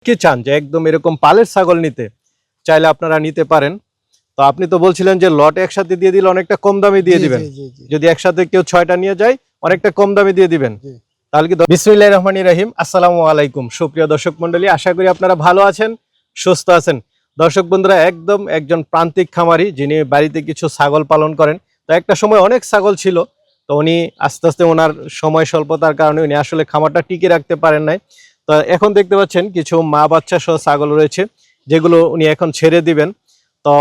কি চান যে একদম এরকম পালের ছাগল নিতে চাইলে আপনারা নিতে পারেন। তো আপনি তো বলছিলেন যে লট একসাথে দিয়ে দিলে অনেকটা কম দামে দিয়ে দিবেন, যদি একসাথে কেউ 6টা নিয়ে যায় অনেকটা কম দামে দিয়ে দিবেন। তাহলে কি? বিসমিল্লাহির রহমানির রহিম, আসসালামু আলাইকুম সুপ্রিয় দর্শক মণ্ডলী, আশা করি আপনারা ভালো আছেন, সুস্থ আছেন। দর্শক বন্ধুরা, একদম একজন প্রান্তিক খামারি যিনি বাড়িতে কিছু ছাগল পালন করেন। তো একটা সময় অনেক ছাগল ছিল, তো উনি আস্তে আস্তে ওনার সময় স্বল্পতার কারণে উনি আসলে খামারটা টিকে রাখতে পারেন নাই। তো এখন দেখতে পাচ্ছেন কিছু মা বাচ্চা সহ ছাগল রয়েছে, যেগুলো উনি এখন ছেড়ে দিবেন। তো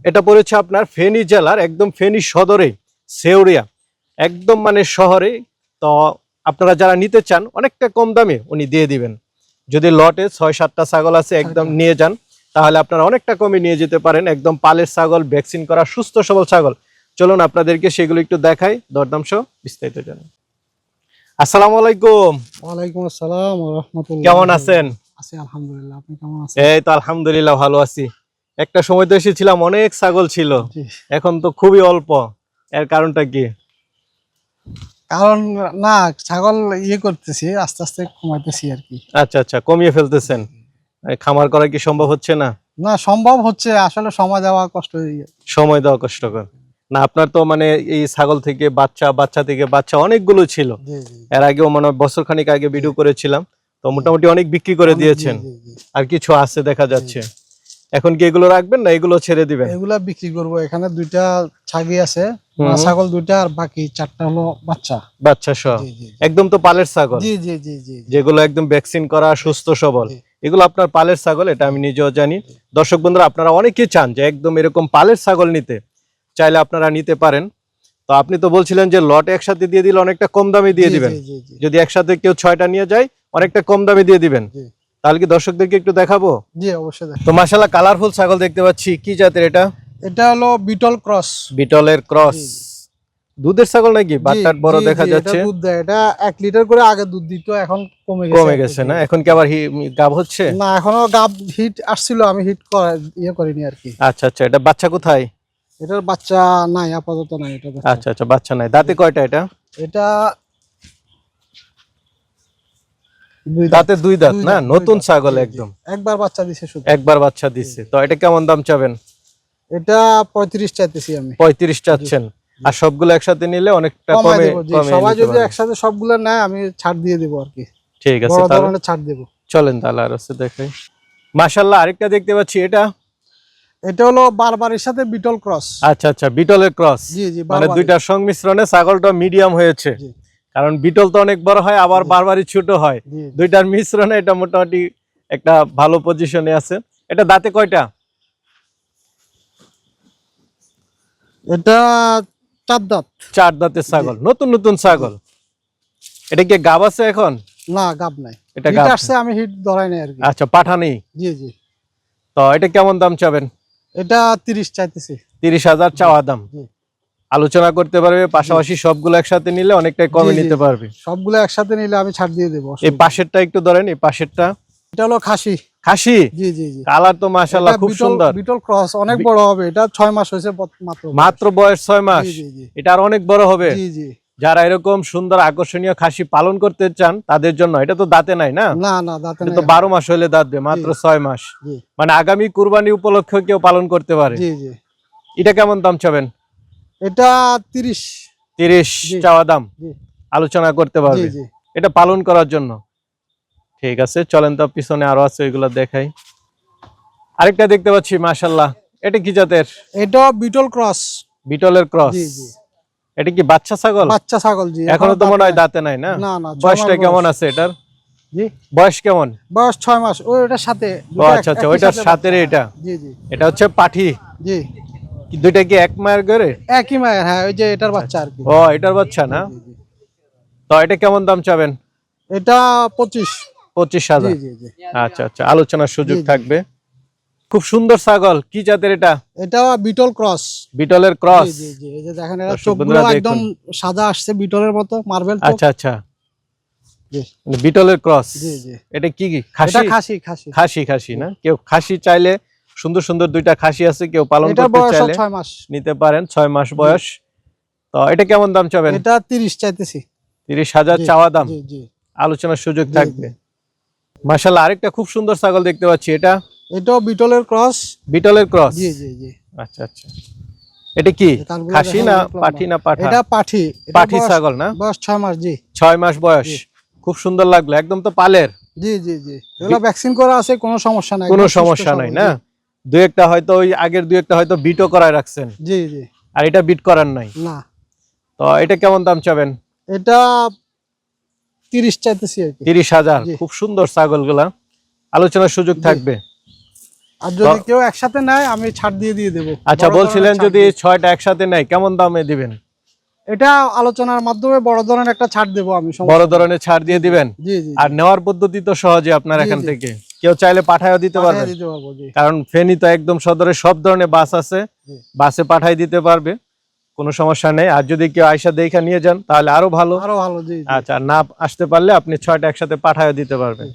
এটা পড়েছে আপনার ফেনী জেলার একদম ফেনী সদরে সেউরিয়া, একদম মানে শহরে। তো আপনারা যারা নিতে চান অনেকটা কম দামে উনি দিয়ে দিবেন। যদি লটে 6-7টা ছাগল আছে একদম নিয়ে যান, তাহলে আপনারা অনেকটা কমে নিয়ে যেতে পারেন। একদম পালের ছাগল, ভ্যাকসিন করা সুস্থ সবল ছাগল। চলুন আপনাদেরকে সেগুলো একটু দেখাই, দরদাম সহ বিস্তারিত জানাই। আসসালামু আলাইকুম। ওয়ালাইকুম আসসালাম ওয়া রাহমাতুল্লাহ। কেমন আছেন? আছি আলহামদুলিল্লাহ, আপনি কেমন আছেন? এই তো আলহামদুলিল্লাহ ভালো আছি। একটা সময় তো এসেছিলাম অনেক ছাগল ছিল, জি। এখন তো খুবই অল্প। এর কারণটা কি? কারণ না, ছাগল করতেছি, আস্তে আস্তে কমাইতেছি আর কি। আচ্ছা আচ্ছা, কমিয়ে ফেলতেছেন। খামার করা কি সম্ভব হচ্ছে না? না, সম্ভব হচ্ছে, আসলে সময় দেওয়া কষ্ট হয়ে যায়। সময় দেওয়া কষ্টকর না? আপনার তো মানে এই ছাগল থেকে বাচ্চা, বাচ্চা থেকে বাচ্চা অনেকগুলো ছিল। জি জি। এর আগেও মনে হয় বছর খানিক আগে ভিডিও করেছিলাম, তো মোটামুটি অনেক বিক্রি করে দিয়েছেন। জি, জি, জি। আর কিছু আছে দেখা যাচ্ছে। এখন কি এগুলো রাখবেন না এগুলো ছেড়ে দিবেন? এগুলা বিক্রি করব। এখানে 2টা ছাগি আছে, হুম। ছাগল 2টা, আর বাকি 4টা হলো বাচ্চা। বাচ্চা সহ জি জি একদম তো পালের ছাগল, জি জি জি জি। যেগুলো একদম ভ্যাকসিন করা সুস্থ সবল, জি। এগুলো আপনার পালের ছাগল, এটা আমি নিজেও জানি। দর্শক বন্ধুরা, আপনারা অনেকেই চান যে একদম এরকম পালের ছাগল নিতে চাইলে আপনারা নিতে পারেন। তো আপনি তো বলছিলেন যে লট একসাথে দিয়ে দিলে অনেকটা কম দামে দিয়ে জি, দিবেন, জি, জি, জি। যদি একসাথে কেউ 6টা নিয়ে যায় অনেকটা কম দামে দিয়ে দিবেন। জি। তাহলে কি দর্শকদেরকে একটু দেখাবো? জি অবশ্যই দেখ। তো মাশাআল্লাহ কালারফুল ছাগল দেখতে পাচ্ছি, কি জাতের এটা? এটা হলো বিটল ক্রস। বিটলের ক্রস। জি, জি। দুধের ছাগল নাকি? বাটটার বড় দেখা যাচ্ছে। এটা দুধ দেয়, এটা 1 লিটার করে আগে দুধ দিত, এখন কমে গেছে। কমে গেছে না? এখন কি আবার গাব হচ্ছে? না, এখনো গাব হিট আসছিল, আমি হিট করিনি আর কি। আচ্ছা আচ্ছা, এটা বাচ্চা কোথায়? এটার বাচ্চা নাই, আপাতত নাই এটা বাচ্চা। আচ্ছা আচ্ছা, বাচ্চা নাই। দাঁতে কয়টা এটা? এটা দুই দাঁত। দাঁতে 2 দাঁত না? দুই নতুন দাঁত। ছাগল জি, জি। একদম। একবার বাচ্চা দিছে শুধু। একবার বাচ্চা দিচ্ছে। তো এটা কেমন দাম চাবেন? এটা 35 চাইতেছি আমি। 35 চাচ্ছেন। আর সবগুলো একসাথে নিলে অনেকটা কমাই কমে দেব। জি, কমে সবাই নিতে যদি পারবেন। একসাথে সবগুলো নেয় আমি ছাড় দিয়ে দেব আর কি। ঠিক আছে, বড় তাহলে ধরনের ছাড় দেব। চলেন তাহলে আর হচ্ছে দেখাই। মাশাআল্লাহ, আরেকটা দেখতে পাচ্ছি, এটা এটা হলো বারবারের সাথে বিটল ক্রস। আচ্ছা আচ্ছা, বিটলের ক্রস। জি জি, মানে বারবারি। দুইটার সংমিশ্রণে ছাগলটা মিডিয়াম হয়েছে। জি কারণ বিটল তো অনেক বড় হয়, আবার বারবারই ছোট হয়। জি। দুইটার মিশ্রণে এটা মোটামুটি একটা ভালো পজিশনে আছে। এটা দাঁতে কয়টা? এটা 4 দাঁত। 4 দাঁতের ছাগল, নতুন নতুন ছাগল। এটা কি গাব আছে এখন? না, গাব নাই। এটা হিট গাব আসছে, আমি হিট ধরাই নাই আর কি। আচ্ছা, পাঠা নেই। জি জি। তো এটা কেমন দাম চাবেন? এটা 30 চাইতেছি। 30,000 চাওয়া দাম। জি। আলোচনা করতে পারবে, পাশাপাশি সবগুলো একসাথে নিলে অনেকটাই কমে জি, জি, নিতে জি। পারবে। সবগুলো একসাথে নিলে আমি ছাড় দিয়ে দেবো। এই পাশেরটা একটু ধরেন, এই পাশেরটা। এটা হলো খাসি। খাসি। জি জি জি। কালার তো মাশাআল্লাহ খুব সুন্দর। বিটল ক্রস অনেক বড় হবে। এটা 6 মাস হয়েছে মাত্র। মাত্র বয়স 6 মাস। জি জি জি। এটা আর অনেক বড় হবে। জি জি। যারা এরকম সুন্দর আকর্ষণীয় খাসি পালন করতে চান তাদের জন্য। এটা তো দাঁতে নাই না? না না, দাঁতে এটা নাই। তো 12 মাস হলে দাঁতবে, মাত্র 6 মাস। জি মানে আগামী কুরবানি উপলক্ষে কেউ পালন করতে পারে। জি জি। এটা কেমন দাম চাবেন? এটা 30। 30 জি। চাওয়া দাম। জি আলোচনা করতে জি পারবে জি। এটা পালন করার জন্য। ঠিক আছে, চলেন তো পিছনে আরো আছে, ওইগুলো দেখাই। আরেকটা দেখতে পাচ্ছি মাশাআল্লাহ, এটা কি জাতের? এটা বিটল ক্রস। বিটলের ক্রস। জি জি। এটা কি বাচ্চা ছাগল? বাচ্চা ছাগল। জি, এখনো তো মনে হয় দাঁতে নাই না? না না, 6 বয়সটা মাস কেমন বয়স। আছে এটার? জি, বয়স কেমন? বয়স 6 মাস। ওটার সাথে ও আচ্ছা আচ্ছা, ওইটার সাথের এটা। জি জি এটা হচ্ছে পাঠি। জি। কি দুইটা কি এক মায়ের ঘরে? একই মায়ের, হ্যাঁ, ওই যে এটার বাচ্চা আর কি। ও, এটার বাচ্চা না? জি, জি। তো এটা কেমন দাম চাবেন? এটা 25। 25,000। জি জি জি। আচ্ছা আচ্ছা, আলোচনার সুযোগ জি, জি। থাকবে। খুব সুন্দর ছাগল, কি জাতের এটা? এটা বিটল ক্রস। বিটলের ক্রস। জি জি জি। এই যে দেখেন, এটা দর্শক চোখগুলো বন্ধুরা একদম দেখুন। সাদা আসছে, বিটলের মতো মার্বেল চোখ। আচ্ছা আচ্ছা, জি মানে বিটলের ক্রস। জি জি। এটা কি এটা খাসি? খাসি খাসি। খাসি খাসি না? কেউ খাসি চাইলে, সুন্দর সুন্দর দুইটা খাসি আছে, কেউ পালন এটার করতে বয়স চাইলে 6 মাস। নিতে পারেন। 6 মাস বয়স। তো এটা কেমন দাম চাবেন? এটা 30 চাইতেছি। 30,000 জি চাওয়া দাম। জি জি। আলোচনার সুযোগ জি, থাকবে। জি। মাশাআল্লাহ, আরেকটা খুব সুন্দর ছাগল দেখতে পাচ্ছি, এটাও বিটলের ক্রস। বিটলের ক্রস। জি জি জি। আচ্ছা আচ্ছা, এটা কি কানগুলো খাসি দেখেন না অনেক লম্বা। পাঠি না পাঠা? এটা পাঠি। এটা পাঠি বয়স- ছাগল না? বয়স 6 মাস। জি 6 মাস বয়স। খুব সুন্দর লাগলো, একদম তো পালের, জি জি জি। এগুলো ভ্যাকসিন করা আছে, কোনো সমস্যা নাই, কোনো একদম সুস্থ সমস্যা সবল, নাই জি। না? দুই একটা হয়তো ওই আগের দুই একটা হয়তো বিটও করায় রাখছেন, জি জি। আর এটা বিট করার নাই। না, তো এটা কেমন দাম চাবেন? এটা 30 চাইতেছি আর কি। 30,000। জি। খুব সুন্দর ছাগলগুলা, আলোচনার সুযোগ থাকবে। আর যদি কেউ একসাথে নেয় আমি ছাড় দিয়ে দেবো। আচ্ছা, বড় বলছিলেন ধরনের ছাড় যদি দিয়ে। 6টা একসাথে নেয় কেমন দামে দিবেন? এটা আলোচনার মাধ্যমে বড় ধরনের একটা ছাড় দেবো আমি, সমস্যা বড় নেই। ধরনের ছাড় দিয়ে দিবেন। জি জি। আর নেওয়ার পদ্ধতি তো সহজে আপনার জি, এখান জি। থেকে কেউ চাইলে পাঠায়ও দিতে পাঠিয়ে পারবেন, দিতে পারবো, জি। কারণ ফেনী তো একদম সদরে সব ধরনের বাস আছে, জি। বাসে পাঠাই দিতে পারবে, কোনো সমস্যা নেই। আর যদি কেউ আয়সা দেখে নিয়ে যান তাহলে আরো ভালো। আরো ভালো, জি জি। আচ্ছা, না আসতে পারলে আপনি 6টা একসাথে পাঠায়ও দিতে পারবেন।